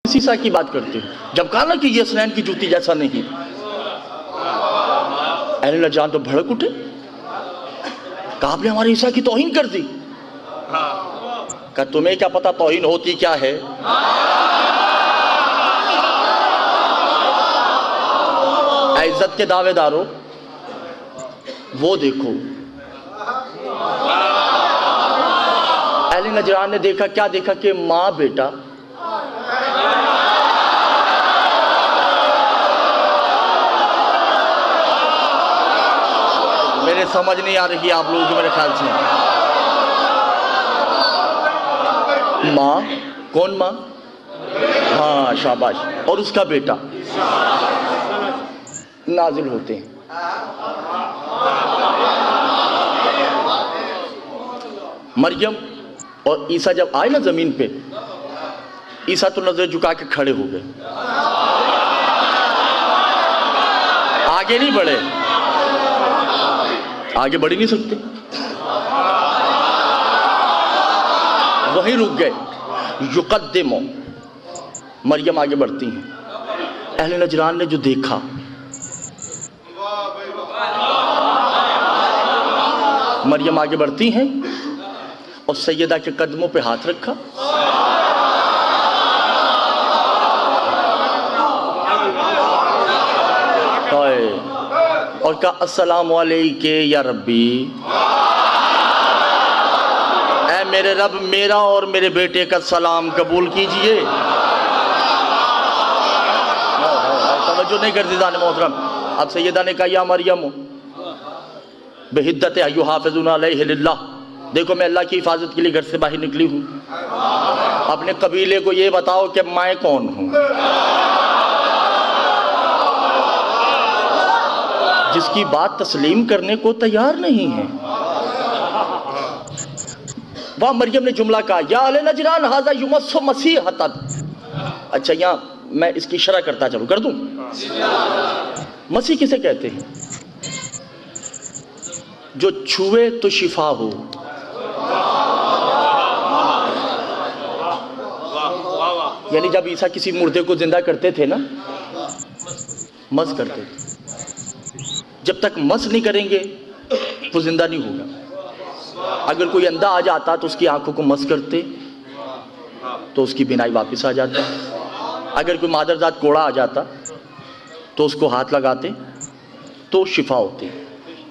ईसा की बात करते हो, जब कहा ना कि ये हसनैन की जूती जैसा नहीं, अहले नजरान तो भड़क उठे, कहा आपने हमारे ईसा की तौहीन कर दी। कहा तुम्हें क्या पता तौहीन होती क्या है? इज्जत के दावेदारों, वो देखो अहले नजरान ने देखा, क्या देखा कि माँ बेटा मेरे समझ नहीं आ रही आप लोगों की मेरे ख्याल से। माँ कौन? माँ, हाँ शाबाश, और उसका बेटा नाजिल होते हैं। मरियम और ईसा जब आए ना जमीन पे, ईसा तो नजर झुका के खड़े हो गए, आगे नहीं बढ़े, आगे बढ़ ही नहीं सकते, वहीं रुक गए। युक़द्दिमो, मरियम आगे बढ़ती हैं। अहले नजरान ने जो देखा, मरियम आगे बढ़ती हैं और सैयदा के कदमों पे हाथ रखा, और कहा अस्सलामु अलैके या रब्बी, ऐ मेरे रब, मेरा और मेरे बेटे का सलाम कबूल कीजिए। तवज्जो नहीं करती जान मोहतरम। अब सैयदा ने कहा या मरियम बेहिद्दत अय्यु हाफिजुना अलैहि लिल्लाह, देखो मैं अल्लाह की हिफाजत के लिए घर से बाहर निकली हूँ, अपने कबीले को ये बताओ कि मैं कौन हूँ। जिसकी बात तस्लीम करने को तैयार नहीं है। वह मरियम ने जुमला कहा या अहले नजरान हाज़ा युमस्सु मसीहतन। अच्छा, यहाँ मैं इसकी शरह करता चलूँ, कर दूँ? मसीह किसे कहते हैं? जो छुए तो शिफा हो। यानी जब ईसा किसी मुर्दे को जिंदा करते थे ना, मस करते थे, जब तक मस नहीं करेंगे वो जिंदा नहीं होगा। अगर कोई अंधा आ जाता तो उसकी आंखों को मस करते तो उसकी बिनाई वापस आ जाती। अगर कोई मादरजात कोड़ा आ जाता तो उसको हाथ लगाते तो शिफा होती।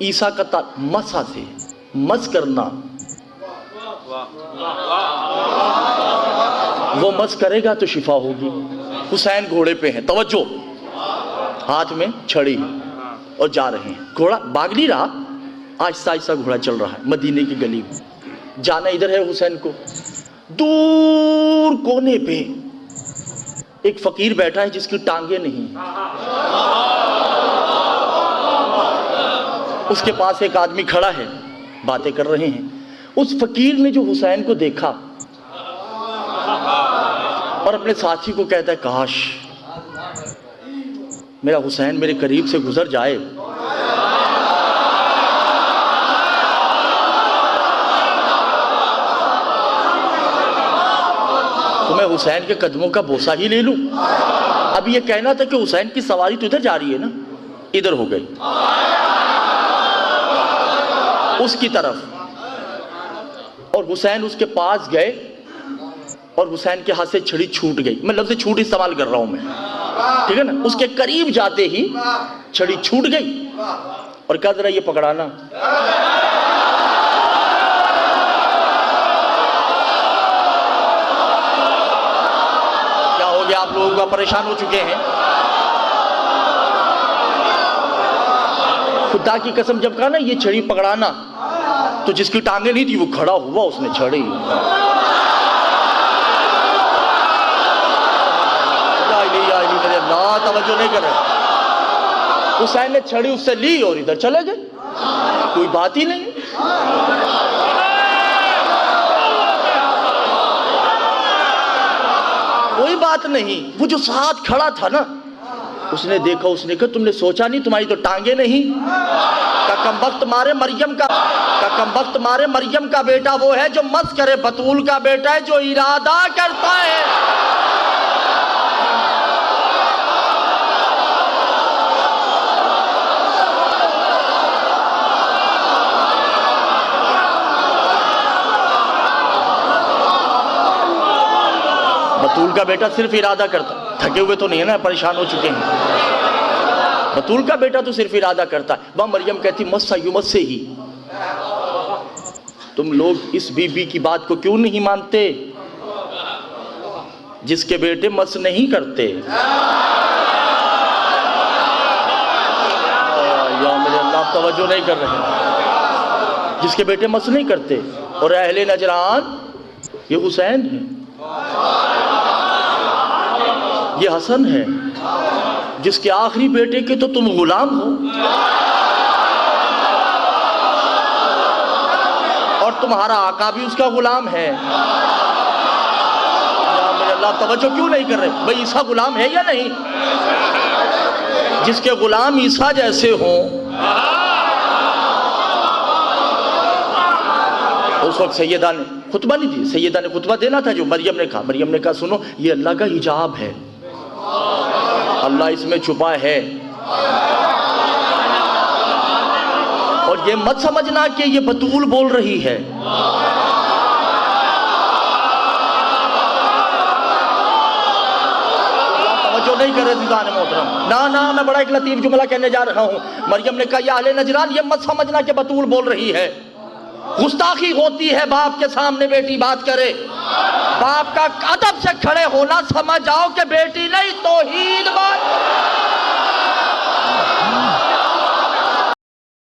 ईसा का मसा से, मस करना, वो मस करेगा तो शिफा होगी। हुसैन घोड़े पे हैं, तवज्जो, हाथ में छड़ी और जा रहे हैं। घोड़ा भाग नहीं रहा, आहिस्ता आहिस्ता घोड़ा चल रहा है मदीने की गली में। जाना इधर है हुसैन को। दूर कोने पे एक फकीर बैठा है जिसकी टांगे नहीं, उसके पास एक आदमी खड़ा है, बातें कर रहे हैं। उस फकीर ने जो हुसैन को देखा और अपने साथी को कहता है काश मेरा हुसैन मेरे करीब से गुजर जाए। तो मैं हुसैन के कदमों का बोसा ही ले लूं। अब ये कहना था कि हुसैन की सवारी तो इधर जा रही है ना, इधर हो गई उसकी तरफ, और हुसैन उसके पास गए और हुसैन के हाथ से छड़ी छूट गई। मैं लफ्ज़ छूट इस्तेमाल कर रहा हूं मैं, ठीक है ना। उसके करीब जाते ही छड़ी छूट गई और कहा जरा ये पकड़ाना। क्या हो गया? आप लोगों का परेशान हो चुके हैं। खुदा की कसम, जब कहा ना ये छड़ी पकड़ाना, तो जिसकी टांगे नहीं थी वो खड़ा हुआ, उसने छड़ी ना, तवज्जो नहीं कर रहे। हुसैन ने छड़ी उससे ली और इधर चले गए, कोई बात ही नहीं। कोई बात नहीं। वो जो साथ खड़ा था ना, उसने देखा, उसने कहा तुमने सोचा नहीं तुम्हारी तो टांगे नहीं? का कमबख्त मारे मरियम का बेटा वो है जो मस करे, बतूल का बेटा है जो इरादा करता है। बतूल का बेटा सिर्फ इरादा करता, थके हुए तो नहीं है ना, परेशान हो चुके हैं। बतूल का बेटा तो सिर्फ इरादा करता है। वह मरियम कहती मस्सा युमस से ही। तुम लोग इस बीबी की बात को क्यों नहीं मानते जिसके बेटे मस नहीं करते? या मेरे अल्लाह तवज्जो नहीं कर रहे, जिसके बेटे मस नहीं करते। और अहले नजरान ये हुसैन है, ये हसन है, जिसके आखिरी बेटे के तो तुम गुलाम हो और तुम्हारा आका भी उसका गुलाम है। या मेरे अल्लाह तवज्जो क्यों नहीं कर रहे? भाई ईसा गुलाम है या नहीं? जिसके गुलाम ईसा जैसे हों, उस वक्त सैयदा ने खुतबा नहीं दी, सैयदा ने खुतबा देना था। जो मरियम ने कहा सुनो ये अल्लाह का हिजाब है, अल्लाह इसमें छुपा है, और ये मत समझना कि ये बतूल बोल रही है। तवज्जो नहीं कर रहे दीदान मोहतरम। ना मैं बड़ा एक लतीफ जुमला कहने जा रहा हूँ। मरियम ने कहा या अहले नजरान ये मत समझना कि बतूल बोल रही है। गुस्ताखी होती है बाप के सामने बेटी बात करे, बाप का अदब से खड़े होना समझ जाओ कि बेटी नहीं तौहीद बात।